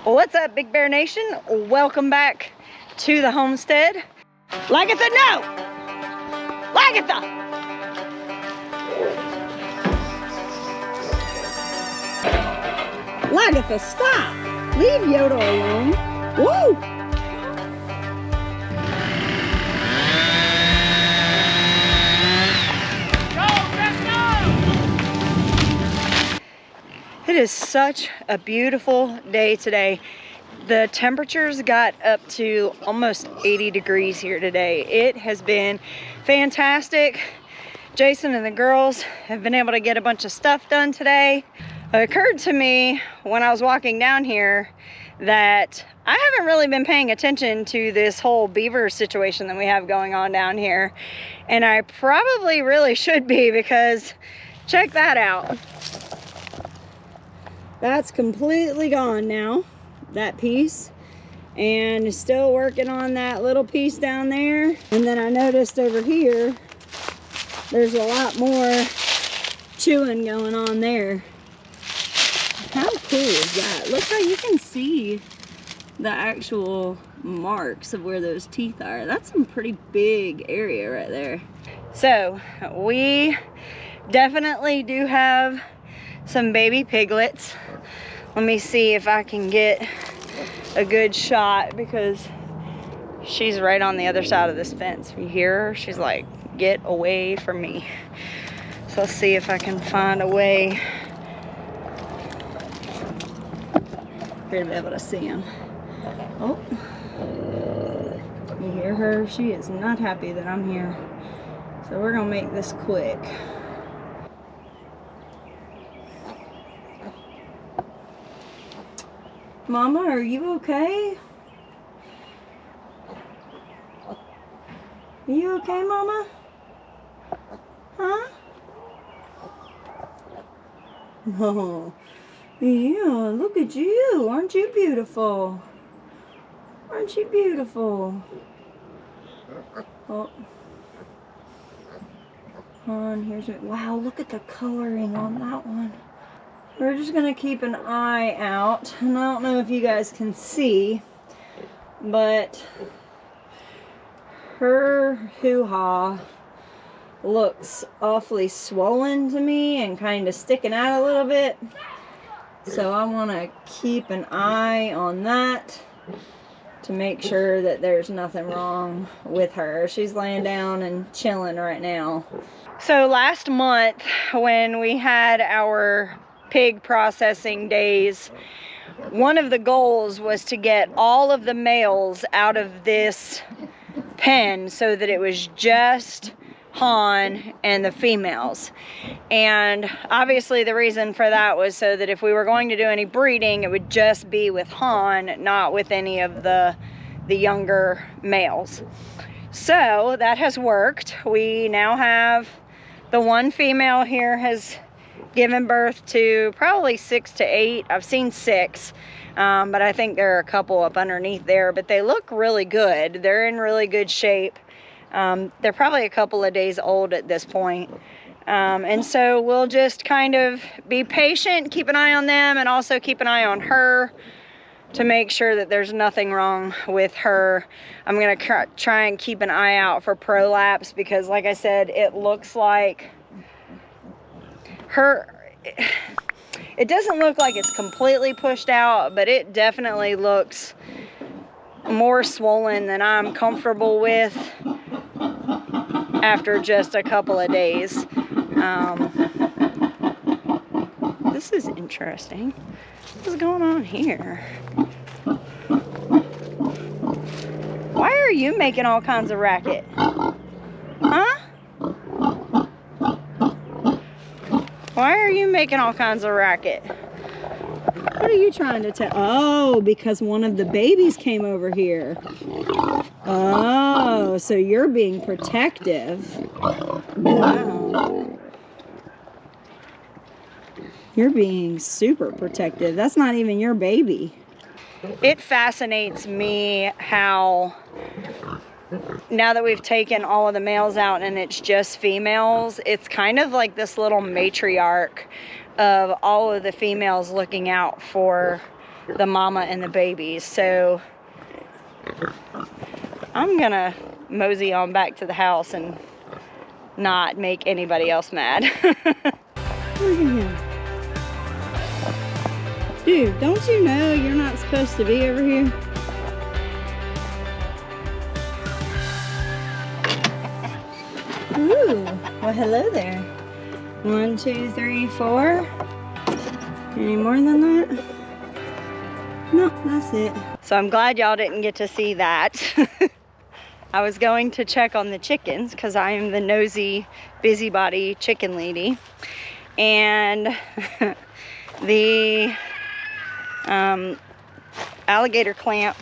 What's up, Big Bear Nation? Welcome back to the homestead. Lagatha, no! Lagatha! Lagatha, stop! Leave Yoda alone. Woo! It is such a beautiful day today. The temperatures got up to almost 80 degrees here today. It has been fantastic. Jason and the girls have been able to get a bunch of stuff done today. It occurred to me when I was walking down here that I haven't really been paying attention to this whole beaver situation that we have going on down here. And I probably really should be, because check that out. That's completely gone now, that piece, and still working on that little piece down there. And then I noticed over here, there's a lot more chewing going on there. How cool is that? Look how you can see the actual marks of where those teeth are. That's some pretty big area right there. So we definitely do have some baby piglets. Let me see if I can get a good shot, because she's right on the other side of this fence. You hear her? She's like, get away from me. So let's see if I can find a way for you to be able to see them. Oh, you hear her? She is not happy that I'm here. So we're gonna make this quick. Mama, are you okay? Are you okay, Mama? Huh? Oh, yeah, look at you. Aren't you beautiful? Aren't you beautiful? Oh. On, here's it. Wow, look at the coloring on that one. We're just gonna keep an eye out, and I don't know if you guys can see, but her hoo-ha looks awfully swollen to me and kind of sticking out a little bit. So I want to keep an eye on that to make sure that there's nothing wrong with her. She's laying down and chilling right now. So last month when we had our pig processing days, one of the goals was to get all of the males out of this pen so that it was just Han and the females. And obviously the reason for that was so that if we were going to do any breeding, it would just be with Han, not with any of the younger males. So that has worked. We now have the one female here has given birth to probably 6 to 8. I've seen 6, but I think there are a couple up underneath there, but they look really good. They're in really good shape. They're probably a couple of days old at this point. And so we'll just kind of be patient, keep an eye on them, and also keep an eye on her to make sure that there's nothing wrong with her. I'm going to try and keep an eye out for prolapse, because like I said, it looks like it doesn't look like it's completely pushed out, but it definitely looks more swollen than I'm comfortable with after just a couple of days. This is interesting. What's going on here? Why are you making all kinds of racket? Huh? Why are you making all kinds of racket? What are you trying to tell? Oh, because one of the babies came over here. Oh, so you're being protective. Wow. You're being super protective. That's not even your baby. It fascinates me how, now that we've taken all of the males out and it's just females, it's kind of like this little matriarch of all of the females looking out for the mama and the babies. So I'm gonna mosey on back to the house and not make anybody else mad. Look at him. Dude, don't you know you're not supposed to be over here? Ooh, well, hello there. 1, 2, 3, 4. Any more than that? No, that's it. So I'm glad y'all didn't get to see that. I was going to check on the chickens because I am the nosy, busybody chicken lady. And the alligator clamp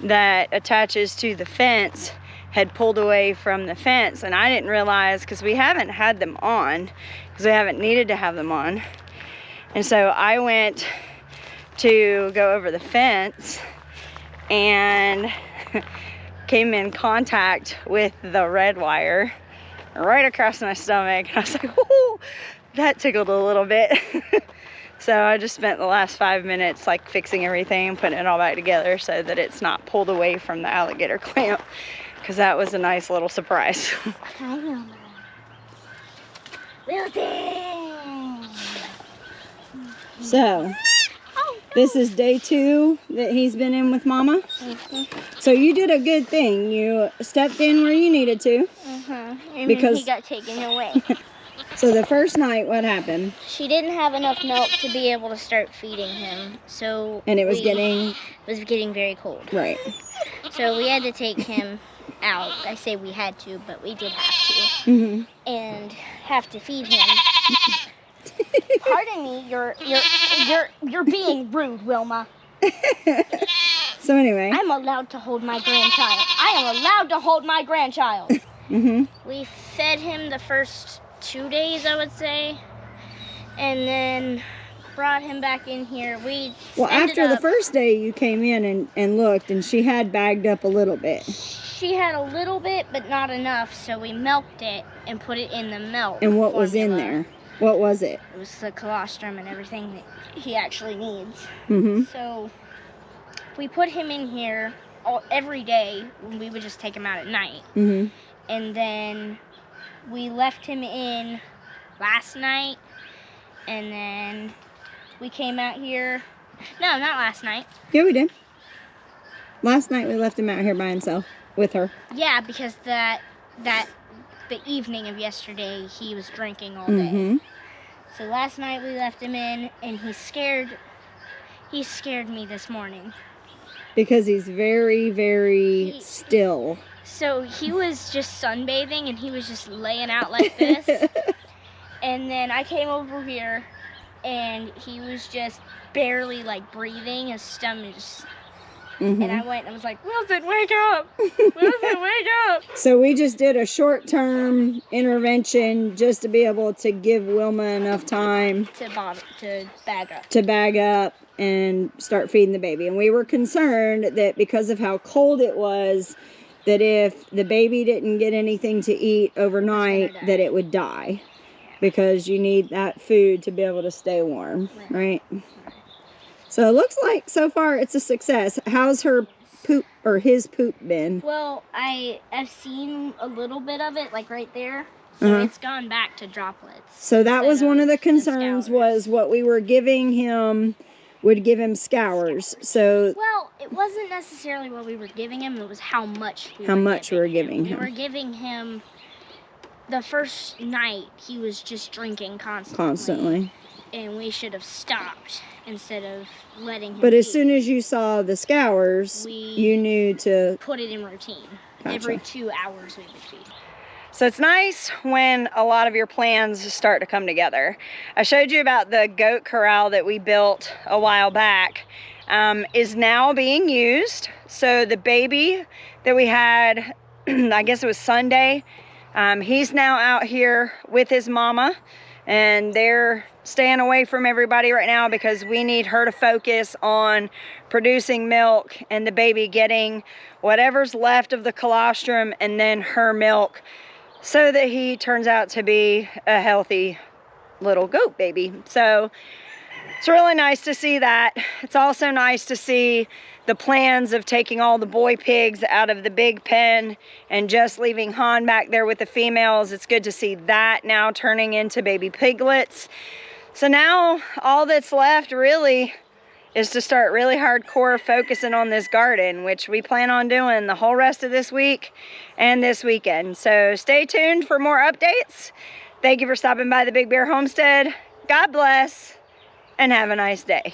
that attaches to the fence had pulled away from the fence, and I didn't realize, because we haven't had them on, because we haven't needed to have them on. And so I went to go over the fence and came in contact with the red wire right across my stomach. I was like, oh, that tickled a little bit. So I just spent the last 5 minutes like fixing everything and putting it all back together so that it's not pulled away from the alligator clamp, because that was a nice little surprise. Hi, Wilma. Wilson! So, this is day 2 that he's been in with Mama. So you did a good thing. You stepped in where you needed to. And because then he got taken away. So the first night, what happened? She didn't have enough milk to be able to start feeding him, so And it was getting very cold. right. So we had to take him out. I say we had to, but we did have to, and have to feed him. Pardon me, you're being rude, Wilma. So anyway, I'm allowed to hold my grandchild. I am allowed to hold my grandchild. We fed him the first 2 days, I would say, and then brought him back in here. Well, after the first day, you came in and looked, and she had bagged up a little bit. She had a little bit, but not enough, so we milked it and put it in the milk. And what formula. was in there? What was it? It was the colostrum and everything that he actually needs. So we put him in here every day. We would just take him out at night. And then we left him in last night, and then we came out here. No, not last night. Yeah, we did. Last night we left him out here by himself with her. Yeah, because the evening of yesterday he was drinking all day. So last night we left him in, and he scared me this morning. Because he's very, very still. So he was just sunbathing, and he was just laying out like this. And then I came over here, and he was just barely like breathing. His stomach just... And I went and I was like, Wilson, wake up! Wilson, wake up! So we just did a short-term intervention just to be able to give Wilma enough time to bag up. To bag up and start feeding the baby. And we were concerned that because of how cold it was, that if the baby didn't get anything to eat overnight, that it would die. Because you need that food to be able to stay warm, right? So it looks like so far it's a success. How's her poop or his poop been? Well, I've seen a little bit of it, like right there. So it's gone back to droplets. So that was one of the concerns, was what we were giving him would give him scours. So well, it wasn't necessarily what we were giving him, it was how much we were giving him. We were giving him, the first night he was just drinking constantly. And we should have stopped instead of letting him. But as soon as you saw the scours, you knew to put it in routine. Gotcha. Every 2 hours we would feed. So it's nice when a lot of your plans start to come together. I showed you about the goat corral that we built a while back. Is now being used. So the baby that we had, I guess it was Sunday, he's now out here with his mama, and they're staying away from everybody right now because we need her to focus on producing milk and the baby getting whatever's left of the colostrum and then her milk, so that he turns out to be a healthy little goat baby. So It's really nice to see that. It's also nice to see the plans of taking all the boy pigs out of the big pen and just leaving Han back there with the females. It's good to see that now turning into baby piglets. So now all that's left really is to start really hardcore focusing on this garden, which we plan on doing the whole rest of this week and this weekend. So stay tuned for more updates. Thank you for stopping by the Big Bear Homestead. God bless and have a nice day.